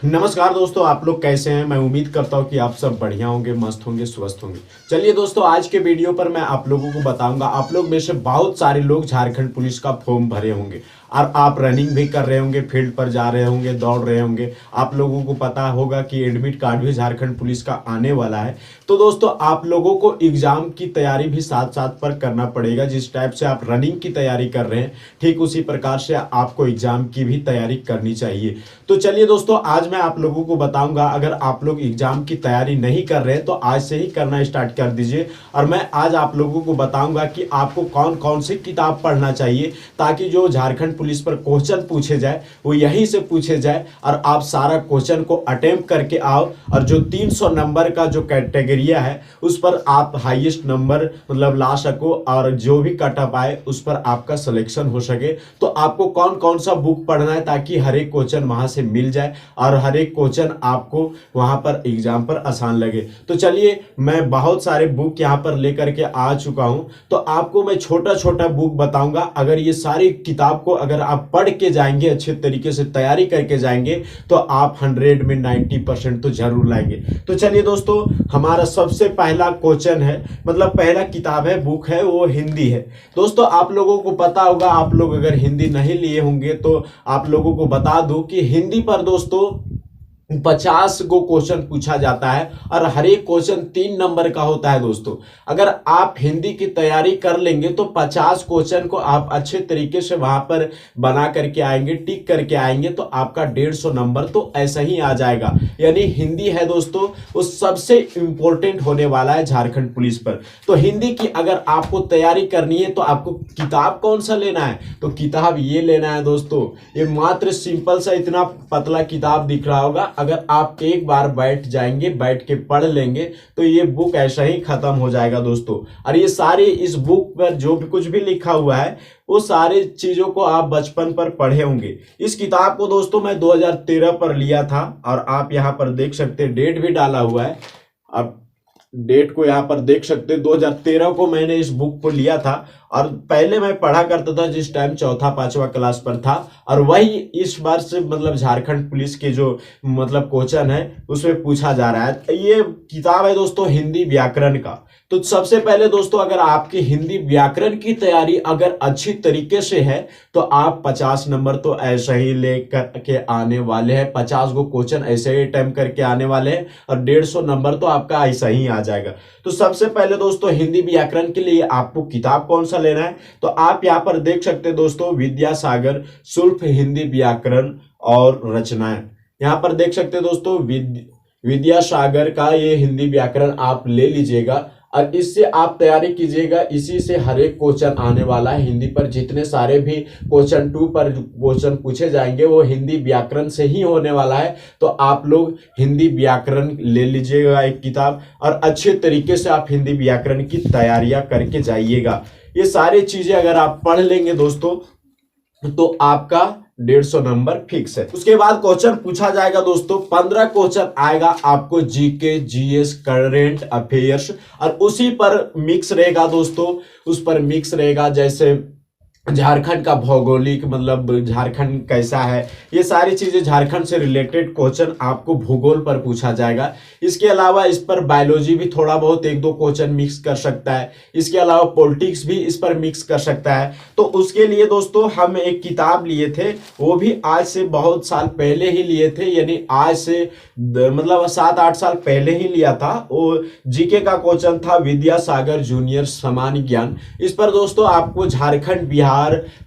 नमस्कार दोस्तों, आप लोग कैसे हैं। मैं उम्मीद करता हूं कि आप सब बढ़िया होंगे, मस्त होंगे, स्वस्थ होंगे। चलिए दोस्तों, आज के वीडियो पर मैं आप लोगों को बताऊंगा। आप लोग में से बहुत सारे लोग झारखंड पुलिस का फॉर्म भरे होंगे और आप रनिंग भी कर रहे होंगे, फील्ड पर जा रहे होंगे, दौड़ रहे होंगे। आप लोगों को पता होगा कि एडमिट कार्ड भी झारखंड पुलिस का आने वाला है। तो दोस्तों, आप लोगों को एग्जाम की तैयारी भी साथ साथ पर करना पड़ेगा। जिस टाइप से आप रनिंग की तैयारी कर रहे हैं, ठीक उसी प्रकार से आपको एग्जाम की भी तैयारी करनी चाहिए। तो चलिए दोस्तों, आज मैं आप लोगों को बताऊंगा, अगर आप लोग एग्जाम की तैयारी नहीं कर रहे हैं तो आज से ही करना स्टार्ट कर दीजिए। और मैं आज आप लोगों को बताऊंगा कि आपको कौन कौन सी किताब पढ़ना चाहिए, ताकि जो झारखंड पुलिस पर क्वेश्चन पूछे जाए वो यहीं से पूछे जाए और आप सारा क्वेश्चन को अटेम्प्ट करके आओ। और जो 300 नंबर का जो कैटेगरिया है उस पर आप हाईएस्ट नंबर मतलब ला सको, और जो भी कट ऑफ आए उस पर आपका सिलेक्शन हो सके। तो आपको कौन कौन सा बुक पढ़ना है, ताकि हर एक क्वेश्चन वहां से मिल जाए और हर एक क्वेश्चन आपको वहां पर एग्जाम पर आसान लगे। तो चलिए, मैं बहुत सारे बुक यहां पर लेकर के आ चुका हूं। तो आपको मैं छोटा छोटा बुक बताऊंगा। अगर ये सारी किताब को अगर आप पढ़ के जाएंगे, अच्छे तरीके से तैयारी करके जाएंगे, तो आप 100 में 90% तो जरूर लाएंगे। तो चलिए दोस्तों, हमारा सबसे पहला क्वेश्चन है, मतलब पहला किताब है, बुक है, वो हिंदी है। दोस्तों, आप लोगों को पता होगा, आप लोग अगर हिंदी नहीं लिए होंगे तो आप लोगों को बता दूं कि हिंदी पर दोस्तों 50 को क्वेश्चन पूछा जाता है और हर एक क्वेश्चन 3 नंबर का होता है। दोस्तों, अगर आप हिंदी की तैयारी कर लेंगे तो 50 क्वेश्चन को आप अच्छे तरीके से वहां पर बना करके आएंगे, टिक करके आएंगे, तो आपका 150 नंबर तो ऐसा ही आ जाएगा। यानी हिंदी है दोस्तों, वो सबसे इंपॉर्टेंट होने वाला है झारखंड पुलिस पर। तो हिंदी की अगर आपको तैयारी करनी है तो आपको किताब कौन सा लेना है, तो किताब ये लेना है दोस्तों। ये मात्र सिंपल सा इतना पतला किताब दिख रहा होगा। अगर आप एक बार बैठ जाएंगे, बैठ के पढ़ लेंगे, तो ये बुक ऐसा ही खत्म हो जाएगा दोस्तों। और ये सारे इस बुक पर जो भी कुछ भी लिखा हुआ है वो सारी चीजों को आप बचपन पर पढ़े होंगे। इस किताब को दोस्तों मैं 2013 पर लिया था और आप यहाँ पर देख सकते हैं, डेट भी डाला हुआ है। अब डेट को यहाँ पर देख सकते हैं, 2013 को मैंने इस बुक को लिया था। और पहले मैं पढ़ा करता था जिस टाइम चौथा पांचवा क्लास पर था, और वही इस बार से मतलब झारखंड पुलिस के जो मतलब क्वेश्चन है उसमें पूछा जा रहा है। ये किताब है दोस्तों हिंदी व्याकरण का। तो सबसे पहले दोस्तों, अगर आपकी हिंदी व्याकरण की तैयारी अगर अच्छी तरीके से है तो आप 50 नंबर तो ऐसा ही लेकर के आने वाले हैं। 50 को क्वेश्चन ऐसे ही अटेम्प्ट करके आने वाले हैं और 150 नंबर तो आपका ऐसा ही आ जाएगा। तो सबसे पहले दोस्तों, हिंदी व्याकरण के लिए आपको किताब कौन सा लेना है, तो आप यहाँ पर देख सकते हैं दोस्तों, विद्यासागर शुल्क हिंदी व्याकरण और रचनाएं। यहाँ पर देख सकते हैं दोस्तों, विद्यासागर का ये हिंदी व्याकरण आप ले लीजिएगा और इससे आप तैयारी कीजिएगा। इसी से हर एक क्वेश्चन आने वाला है। हिंदी पर जितने सारे भी क्वेश्चन 2 पर क्वेश्चन पूछे जाएंगे वो हिंदी व्याकरण से ही होने वाला है। तो आप लोग हिंदी व्याकरण ले लीजिएगा एक किताब, और अच्छे तरीके से आप हिंदी व्याकरण की तैयारियां करके जाइएगा। ये सारी चीजें अगर आप पढ़ लेंगे दोस्तों तो आपका 150 नंबर फिक्स है। उसके बाद क्वेश्चन पूछा जाएगा दोस्तों, 15 क्वेश्चन आएगा आपको जीके, जीएस, करंट अफेयर्स, और उसी पर मिक्स रहेगा दोस्तों। उस पर मिक्स रहेगा जैसे झारखंड का भौगोलिक, मतलब झारखंड कैसा है, ये सारी चीजें झारखंड से रिलेटेड क्वेश्चन आपको भूगोल पर पूछा जाएगा। इसके अलावा इस पर बायोलॉजी भी थोड़ा बहुत 1-2 क्वेश्चन मिक्स कर सकता है। इसके अलावा पॉलिटिक्स भी इस पर मिक्स कर सकता है। तो उसके लिए दोस्तों हम एक किताब लिए थे, वो भी आज से बहुत साल पहले ही लिए थे, यानी आज से मतलब 7-8 साल पहले ही लिया था। वो जीके का क्वेश्चन था, विद्यासागर जूनियर सामान्य ज्ञान। इस पर दोस्तों आपको झारखंड, बिहार,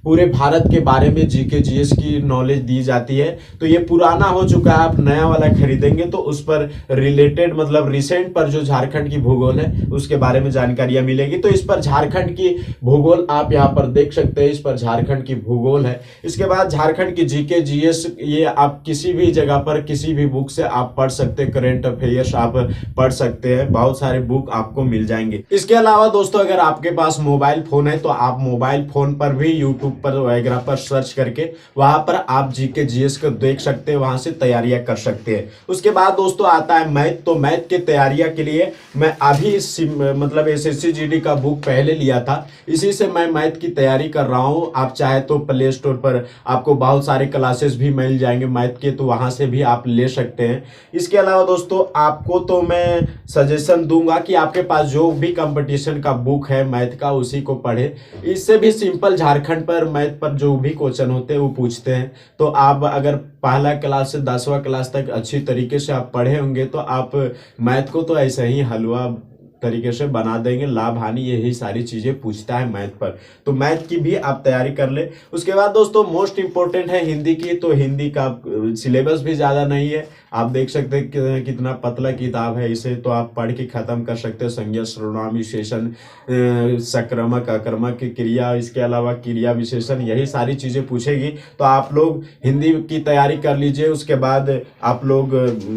पूरे भारत के बारे में जीके जीएस की नॉलेज दी जाती है। तो ये पुराना हो चुका है, आप नया वाला खरीदेंगे तो उस पर रिलेटेड मतलब रिसेंट पर जो झारखंड की भूगोल है उसके बारे में जानकारियां मिलेगी। तो इस पर झारखंड की भूगोल आप यहाँ पर देख सकते हैं, इस पर झारखंड की भूगोल है। इसके बाद झारखंड की जीके जीएस, ये आप किसी भी जगह पर किसी भी बुक से आप पढ़ सकते हैं। करंट अफेयर्स आप पढ़ सकते हैं, बहुत सारे बुक आपको मिल जाएंगे। इसके अलावा दोस्तों, अगर आपके पास मोबाइल फोन है तो आप मोबाइल फोन पर भी यूट्यूब पर वगैरह पर सर्च करके वहां पर आप जीके जीएस को देख सकते हैं, वहां से तैयारियां कर सकते हैं। उसके बाद दोस्तों आता है मैथ। तो मैथ की तैयारियां के लिए मैं अभी मतलब एसएससी जीडी का बुक पहले लिया था, इसी से मैं मैथ की तैयारी कर रहा हूं। आप चाहे तो प्ले स्टोर पर आपको बहुत सारे क्लासेस भी मिल जाएंगे मैथ के, तो वहां से भी आप ले सकते हैं। इसके अलावा दोस्तों आपको तो मैं सजेशन दूंगा कि आपके पास जो भी कंपटीशन का बुक है मैथ का उसी को पढ़े। इससे भी सिंपल झारखंड पर मैथ पर जो भी क्वेश्चन होते हैं वो पूछते हैं। तो आप अगर पहला क्लास से 10वां क्लास तक अच्छी तरीके से आप पढ़े होंगे तो आप मैथ को तो ऐसे ही हलवा तरीके से बना देंगे। लाभ हानि यही सारी चीजें पूछता है मैथ पर, तो मैथ की भी आप तैयारी कर ले। उसके बाद दोस्तों मोस्ट इंपोर्टेंट है हिंदी की। तो हिंदी का सिलेबस भी ज्यादा नहीं है, आप देख सकते हैं कितना पतला किताब है। इसे तो आप पढ़ के खत्म कर सकते हैं। संज्ञा सर्वनाम विशेषण, सक्रामक अकर्मक क्रिया, इसके अलावा क्रिया विशेषण, यही सारी चीजें पूछेगी। तो आप लोग हिंदी की तैयारी कर लीजिए, उसके बाद आप लोग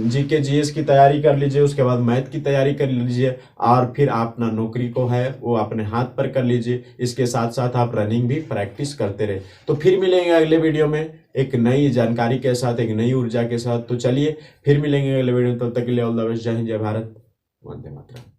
जीके जीएस की तैयारी कर लीजिए, उसके बाद मैथ की तैयारी कर लीजिए, और फिर आप अपना नौकरी को है वो अपने हाथ पर कर लीजिए। इसके साथ साथ आप रनिंग भी प्रैक्टिस करते रहे। तो फिर मिलेंगे अगले वीडियो में एक नई जानकारी के साथ, एक नई ऊर्जा के साथ। तो चलिए फिर मिलेंगे अगले वीडियो में, तब तक के लिए ऑल द बेस्ट। जय हिंद, जय भारत, वंदे मातरम।